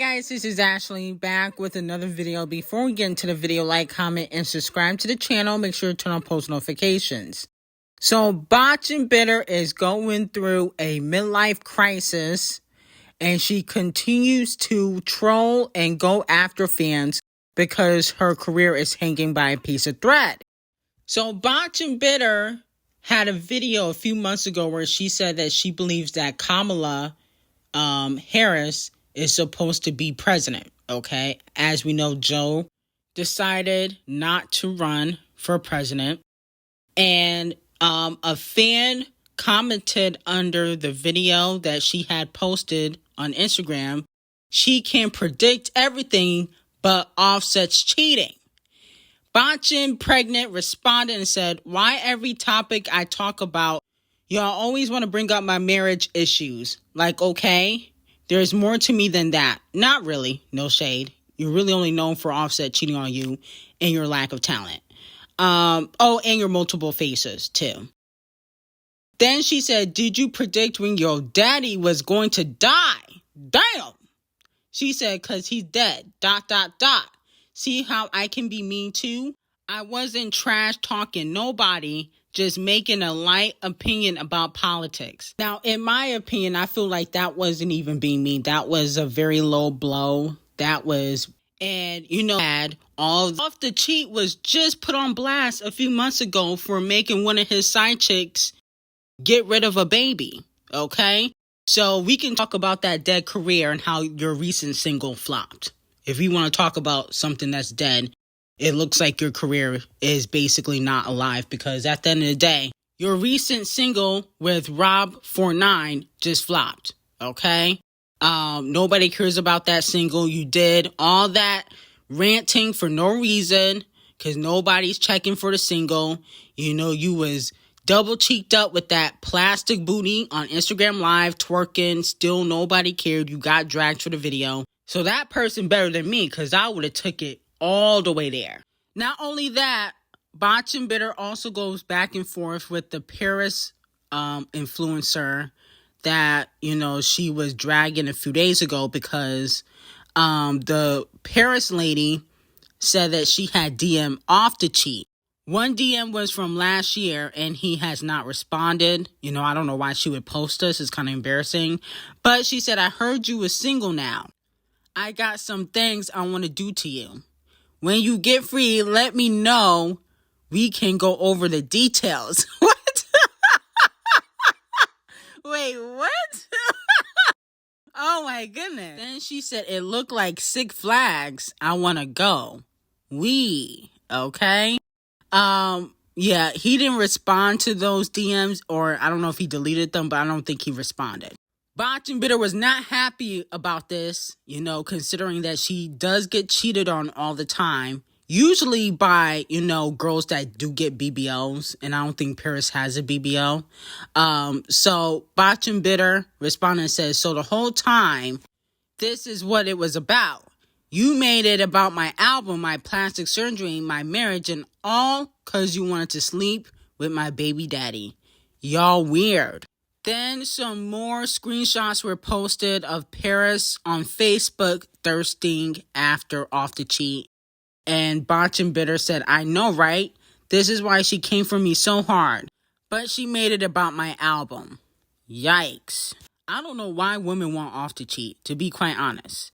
guys, this is Ashley back with another video. Before we get into the video, like, comment, and subscribe to the channel. Make sure to turn on post notifications. So Çkbäłłëd is going through a midlife crisis, and she continues to troll and go after fans because her career is hanging by a piece of thread. So Çkbäłłëd had a video a few months ago where she said that she believes that Kamala Harris is supposed to be president, okay? As we know, Joe decided not to run for president. And a fan commented under the video that she had posted on Instagram, she can predict everything but Offset's cheating. Çkbäłłëd responded and said, "Why every topic I talk about, y'all always want to bring up my marriage issues? Like, okay, there's more to me than that. Not really, no shade. You're really only known for Offset cheating on you and your lack of talent. And your multiple faces, too." Then she said, "Did you predict when your daddy was going to die? Damn." She said, "'Cause he's dead, ... See how I can be mean too? I wasn't trash talking nobody, just making a light opinion about politics." Now, in my opinion, I feel like that wasn't even being mean. That was a very low blow. And had all of the cheat was just put on blast a few months ago for making one of his side chicks get rid of a baby, okay? So we can talk about that dead career and how your recent single flopped. If you want to talk about something that's dead, it looks like your career is basically not alive, because at the end of the day, your recent single with Rob 49 just flopped, okay? Nobody cares about that single. You did all that ranting for no reason because nobody's checking for the single. You was double cheeked up with that plastic booty on Instagram Live, twerking. Still nobody cared. You got dragged for the video. So that person better than me, because I would have took it all the way there. Not only that, Çkbäłłëd also goes back and forth with the Paris influencer that, she was dragging a few days ago, because the Paris lady said that she had DM off the cheat. One DM was from last year, and he has not responded. I don't know why she would post this. It's kind of embarrassing. But she said, "I heard you was single now. I got some things I want to do to you. When you get free, let me know. We can go over the details." What? Wait, what? Oh my goodness. Then she said, "It looked like Six Flags. I want to go. Okay? Yeah, he didn't respond to those DMs, or I don't know if he deleted them, but I don't think he responded. Çkbäłłëd was not happy about this, considering that she does get cheated on all the time. Usually by, girls that do get BBOs, and I don't think Paris has a BBO. So Çkbäłłëd responded and says, "So the whole time, this is what it was about. You made it about my album, my plastic surgery, my marriage, and all because you wanted to sleep with my baby daddy. Y'all weird." Then some more screenshots were posted of Paris on Facebook thirsting after off the cheat. And Çkbäłłëd said, "I know, right? This is why she came for me so hard. But she made it about my album." Yikes. I don't know why women want off the cheat, to be quite honest.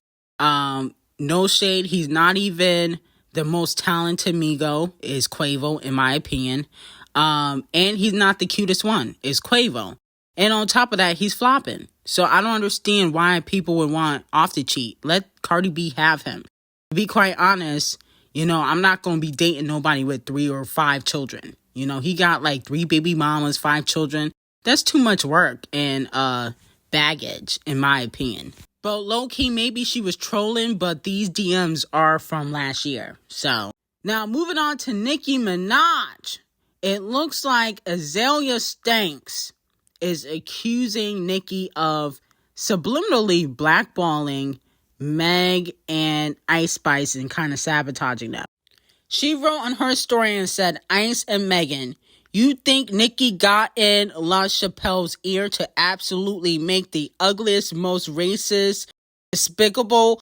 No shade. He's not even the most talented Migo, is Quavo, in my opinion. And he's not the cutest one, is Quavo. And on top of that, he's flopping. So I don't understand why people would want off the cheat. Let Cardi B have him. To be quite honest, I'm not going to be dating nobody with 3 or 5 children. He got like 3 baby mamas, 5 children. That's too much work and baggage, in my opinion. But low-key, maybe she was trolling, but these DMs are from last year. So now moving on to Ckiminaj. It looks like Azalea Stanks is accusing Nicki of subliminally blackballing Meg and Icespxce and kind of sabotaging them. She wrote on her story and said, "Ice and Megan, you think Nicki got in LaChapelle's ear to absolutely make the ugliest, most racist, despicable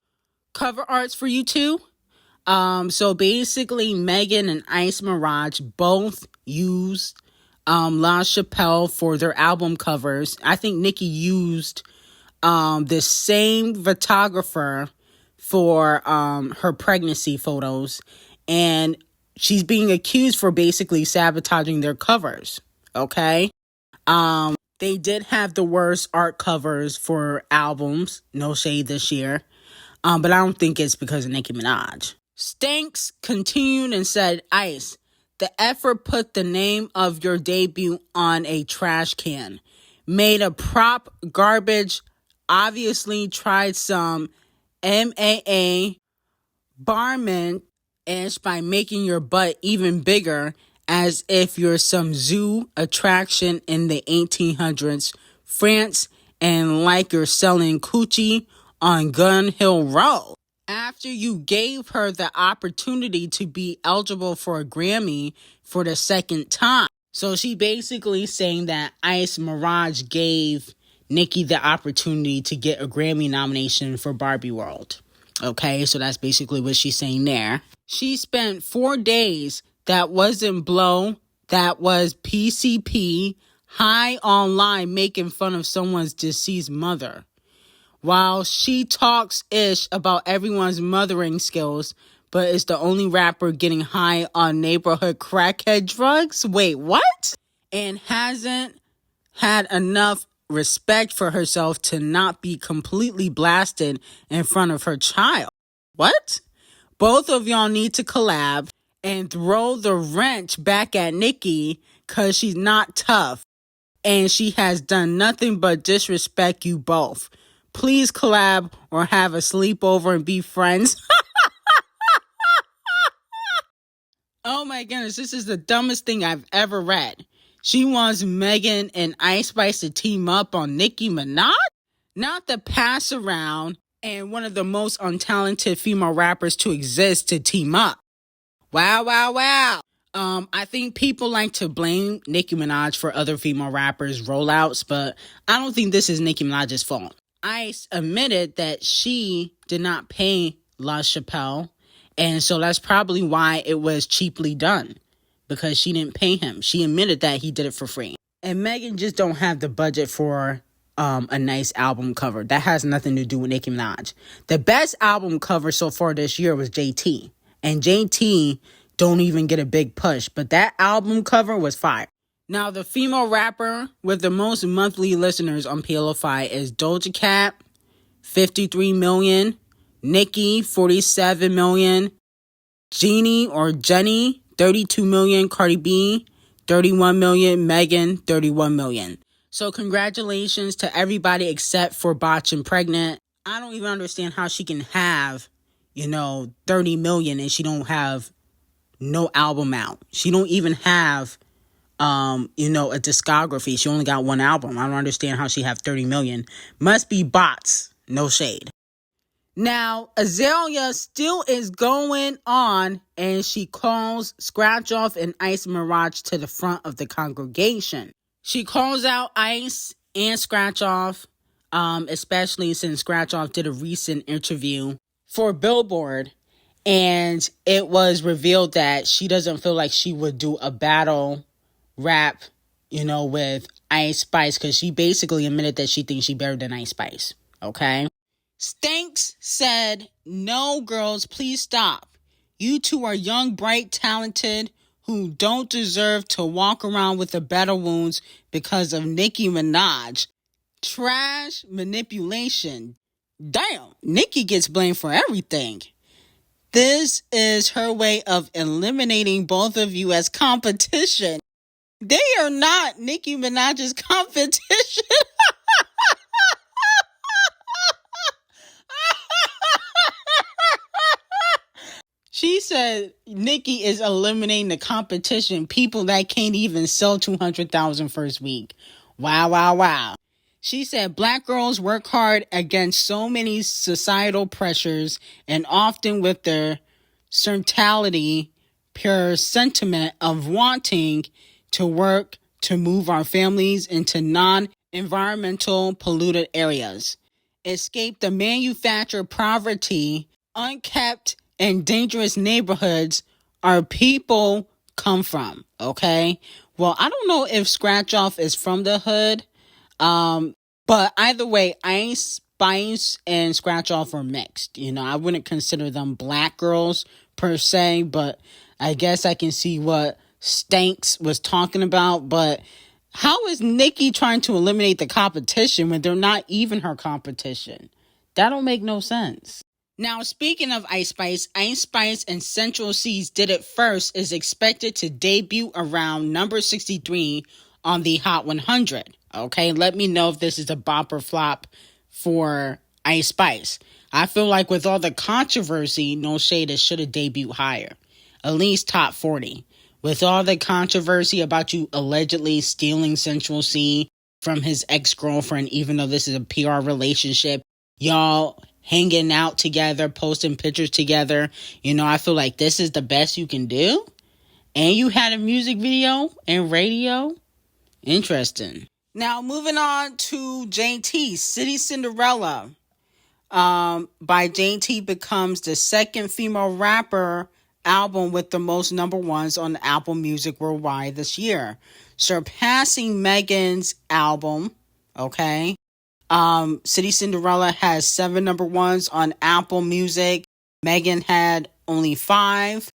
cover arts for you two. So basically, Megan and Icespxce both used LaChapelle for their album covers. I think Nicki used the same photographer for her pregnancy photos, and she's being accused for basically sabotaging their covers. Okay. They did have the worst art covers for albums, no shade this year. But I don't think it's because of Nicki Minaj. Stanks continued and said, Ice, the effort put the name of your debut on a trash can. Made a prop garbage, obviously tried some MAA barman-ish by making your butt even bigger as if you're some zoo attraction in the 1800s France and like you're selling coochie on Gun Hill Road. After you gave her the opportunity to be eligible for a Grammy for the second time. So she basically saying that Icespxce gave Nicki the opportunity to get a Grammy nomination for Barbie World. Okay, so that's basically what she's saying there. She spent 4 days that wasn't blow, that was PCP, high online making fun of someone's deceased mother. While she talks ish about everyone's mothering skills, but is the only rapper getting high on neighborhood crackhead drugs? Wait, what? And hasn't had enough respect for herself to not be completely blasted in front of her child. What? Both of y'all need to collab and throw the wrench back at Nicki because she's not tough and she has done nothing but disrespect you both. Please collab or have a sleepover and be friends. Oh my goodness, this is the dumbest thing I've ever read. She wants Megan and Icespxce to team up on Nicki Minaj? Not to pass around and one of the most untalented female rappers to exist to team up. Wow, wow, wow. I think people like to blame Nicki Minaj for other female rappers' rollouts, but I don't think this is Nicki Minaj's fault. Ice admitted that she did not pay LaChapelle, and so that's probably why it was cheaply done, because she didn't pay him. She admitted that he did it for free. And Megan just don't have the budget for a nice album cover. That has nothing to do with Nicki Minaj. The best album cover so far this year was JT, and JT don't even get a big push, but that album cover was fire. Now, the female rapper with the most monthly listeners on PLO5 is Doja Cat, 53 million, Nicki, 47 million, Jeannie or Jenny, 32 million, Cardi B, 31 million, Megan, 31 million. So congratulations to everybody except for Botch and Pregnant. I don't even understand how she can have, 30 million and she don't have no album out. She don't even have a discography. She only got one album. I don't understand how she have 30 million. Must be bots. No shade. Now, Azalea still is going on, and she calls Scratch Off and Icespxce to the front of the congregation. She calls out Ice and Scratch Off, especially since Scratch Off did a recent interview for Billboard, and it was revealed that she doesn't feel like she would do a battle rap, with Icespxce, because she basically admitted that she thinks she better than Icespxce. Okay? Stanks said, no, girls, please stop. You two are young, bright, talented, who don't deserve to walk around with the battle wounds because of Nicki Minaj. Trash manipulation. Damn, Nicki gets blamed for everything. This is her way of eliminating both of you as competition. They are not Nicki Minaj's competition. She said Nicki is eliminating the competition, people that can't even sell 200,000 first week. Wow, wow, wow. She said black girls work hard against so many societal pressures and often with their certainty, pure sentiment of wanting to work to move our families into non-environmental polluted areas. Escape the manufactured poverty unkept and dangerous neighborhoods our people come from, okay? Well, I don't know if Scratch Off is from the hood, but either way, Ice Spice and Scratch Off are mixed. You know, I wouldn't consider them black girls per se, but I guess I can see what Stanks was talking about. But how is Nicki trying to eliminate the competition when they're not even her competition? That don't make no sense. Now, speaking of Ice Spice and Central C's Did It First is expected to debut around number 63 on the Hot 100. Okay, let me know if this is a bop or flop for Ice Spice. I feel like with all the controversy, No Shade, it should have debuted higher. At least top 40. With all the controversy about you allegedly stealing Central C from his ex-girlfriend, even though this is a PR relationship, y'all hanging out together, posting pictures together. You know, I feel like this is the best you can do. And you had a music video and radio. Interesting. Now, moving on to JT, City Cinderella. By JT becomes the second female rapper album with the most number ones on Apple Music worldwide this year, surpassing Megan's album. Okay. City Cinderella has 7 number ones on Apple Music. Megan had only 5.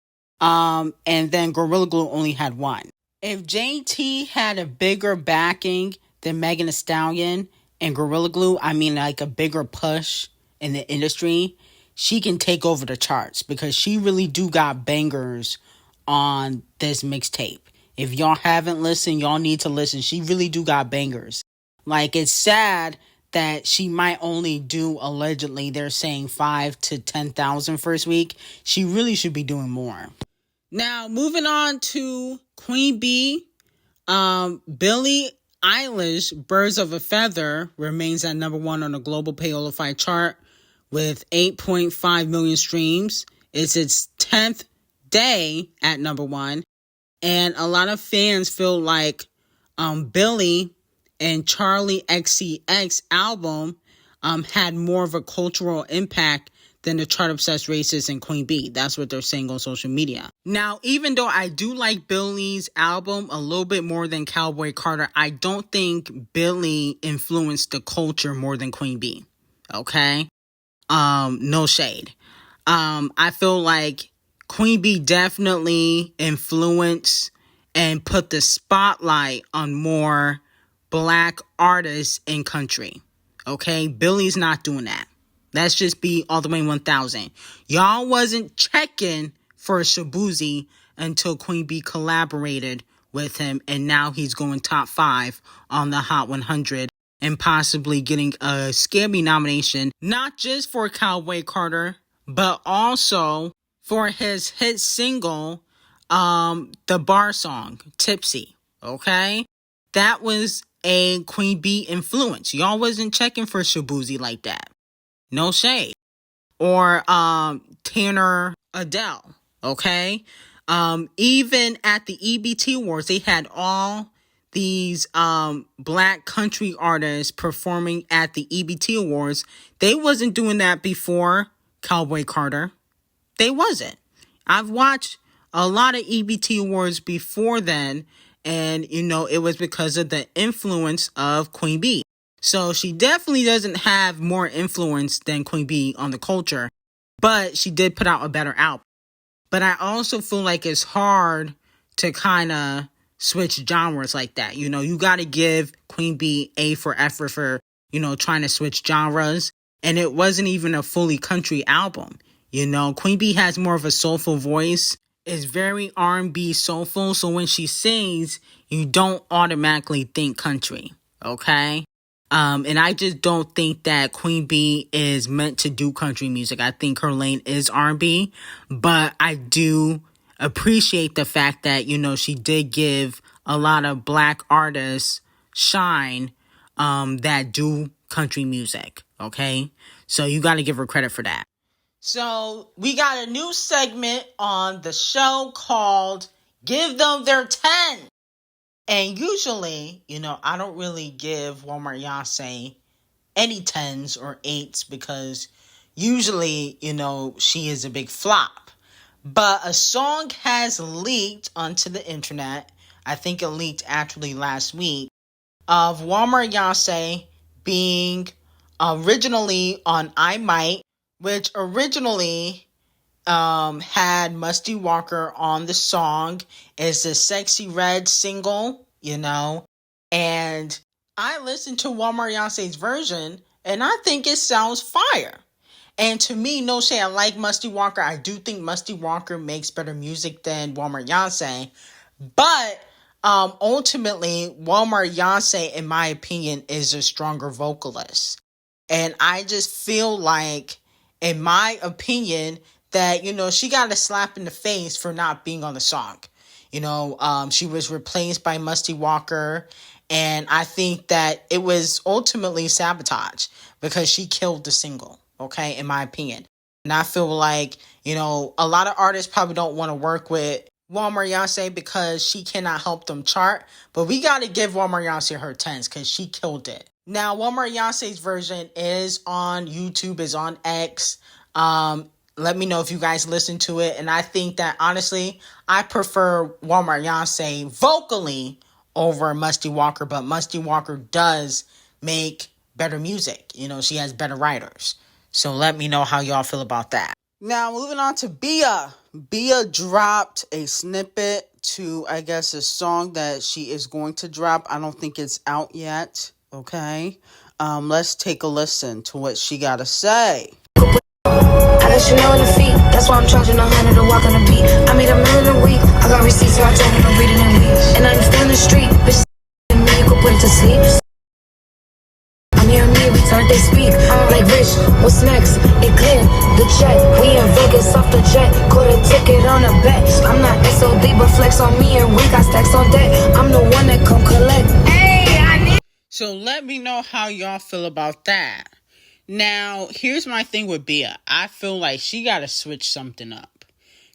And then Gorilla Glue only had 1. If JT had a bigger backing than Megan Thee Stallion and Gorilla Glue, I mean like a bigger push in the industry, she can take over the charts because she really do got bangers on this mixtape. If y'all haven't listened, y'all need to listen. She really do got bangers. Like, it's sad that she might only do, allegedly, they're saying 5 to 10,000 first week. She really should be doing more. Now, moving on to Queen B, Billie Eilish, Birds of a Feather, remains at number 1 on the global Payola chart with 8.5 million streams. It's its 10th day at number 1. And a lot of fans feel like Billie and Charlie XCX album had more of a cultural impact than the chart obsessed racist and Queen B. That's what they're saying on social media. Now, even though I do like Billie's album a little bit more than Cowboy Carter, I don't think Billie influenced the culture more than Queen B. Okay? No shade. I feel like Queen B definitely influenced and put the spotlight on more black artists in country. Okay? Billie's not doing that. Let's just be all the way 1,000. Y'all wasn't checking for Shabuzi until Queen B collaborated with him, and now he's going top 5 on the Hot 100 and possibly getting a Scammy nomination, not just for Cowboy Carter, but also for his hit single, the bar song, Tipsy. Okay? That was a Queen B influence. Y'all wasn't checking for Shabuzi like that. No shade. Or Tanner Adele. Okay? Even at the EBT Awards, they had all these black country artists performing at the EBT Awards. They wasn't doing that before Cowboy Carter. They wasn't. I've watched a lot of EBT Awards before then, and, you know, it was because of the influence of Queen B. So she definitely doesn't have more influence than Queen B on the culture, but she did put out a better album. But I also feel like it's hard to kind of switch genres like that. You know, you got to give Queen B A for effort for, you know, trying to switch genres. And it wasn't even a fully country album. You know, Queen B has more of a soulful voice. It's very R&B soulful. So when she sings, you don't automatically think country. Okay? And I just don't think that Queen B is meant to do country music. I think her lane is R&B, but I do appreciate the fact that, you know, she did give a lot of black artists shine, that do country music. Okay. So you got to give her credit for that. So we got a new segment on the show called Give Them Their 10. And usually, you know, I don't really give Walmart Yase any 10s or 8s because usually, she is a big flop. But a song has leaked onto the internet. I think it leaked actually last week, of Walmart Yonsei being originally on I Might, which originally had Musty Walker on the song. It's a Sexy Red single, and I listened to Walmart Yonsei's version, and I think it sounds fire. And to me, no shade, I like Musty Walker. I do think Musty Walker makes better music than Walmart Yonsei. But ultimately, Walmart Yonsei, in my opinion, is a stronger vocalist. And I just feel like, in my opinion, that, she got a slap in the face for not being on the song. She was replaced by Musty Walker. And I think that it was ultimately sabotage because she killed the single, okay, in my opinion. And I feel like, a lot of artists probably don't want to work with Walmart Yonsei because she cannot help them chart. But we got to give Walmart Yonsei her 10s because she killed it. Now, Walmart Yonsei's version is on YouTube, is on X. Let me know if you guys listen to it. And I think that, honestly, I prefer Walmart Yonsei vocally over Musty Walker. But Musty Walker does make better music. She has better writers. So let me know how y'all feel about that. Now, moving on to Bia. Bia dropped a snippet to, I guess, a song that she is going to drop. I don't think it's out yet. Okay. Let's take a listen to what she got to say. I got Chanel on the feet, that's why I'm charging 100 to walk on the beat. I made $1 million a week, I got receipts, so I told her to read it in week. And I understand the street, bitch, me, you could put it to sleep. I'm hearing me every time they speak. I'm like, Rich, what's next? It clear, the check. We in Vegas off the jet, caught a ticket on a bet. I'm not SOD, but flex on me and we got stacks on deck. I'm the one that come collect. Hey, I need. So let me know how y'all feel about that. Now, here's my thing with Bia. I feel like she got to switch something up.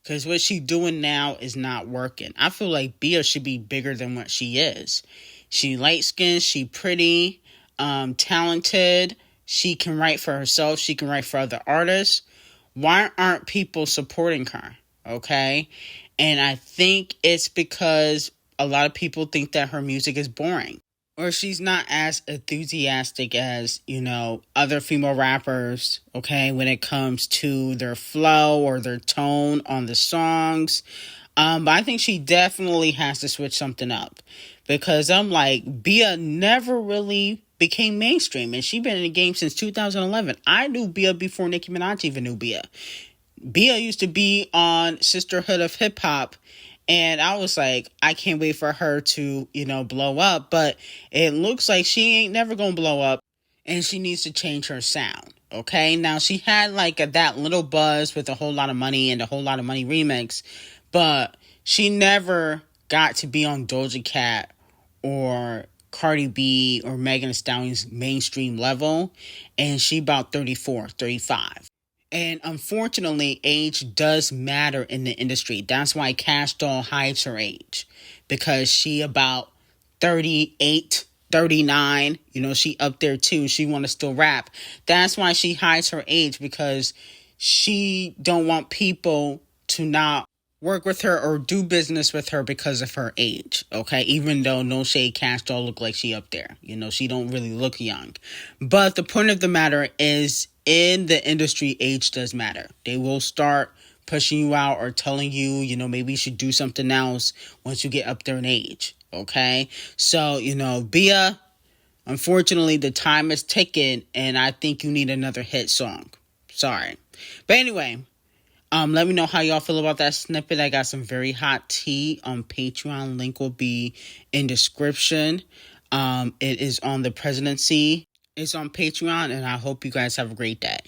Because what she doing now is not working. I feel like Bia should be bigger than what she is. She light-skinned, she pretty, talented. She can write for herself. She can write for other artists. Why aren't people supporting her? Okay? And I think it's because a lot of people think that her music is boring. Or she's not as enthusiastic as, other female rappers, okay, when it comes to their flow or their tone on the songs. But I think she definitely has to switch something up. Because I'm like, Bia never really became mainstream. And she's been in the game since 2011. I knew Bia before Ckiminaj even knew Bia. Bia used to be on Sisterhood of Hip Hop. And I was like, I can't wait for her to, blow up. But it looks like she ain't never going to blow up. And she needs to change her sound. Okay. Now, she had that little buzz with A Whole Lot of Money and A Whole Lot of Money remix. But she never got to be on Doja Cat or Cardi B or Megan Thee Stallion's mainstream level. And she about 34, 35. And unfortunately, age does matter in the industry. That's why Cash Doll hides her age. Because she about 38, 39. She up there too. She want to still rap. That's why she hides her age. Because she don't want people to not work with her or do business with her because of her age. Okay? Even though no shade, Cash Doll look like she up there. She don't really look young. But the point of the matter is, in the industry, age does matter. They will start pushing you out or telling you, maybe you should do something else once you get up there in age. Okay? So, Bia, unfortunately, the time is ticking and I think you need another hit song. Sorry. But anyway, let me know how y'all feel about that snippet. I got some very hot tea on Patreon. Link will be in description. It is on the presidency. It's on Patreon, and I hope you guys have a great day.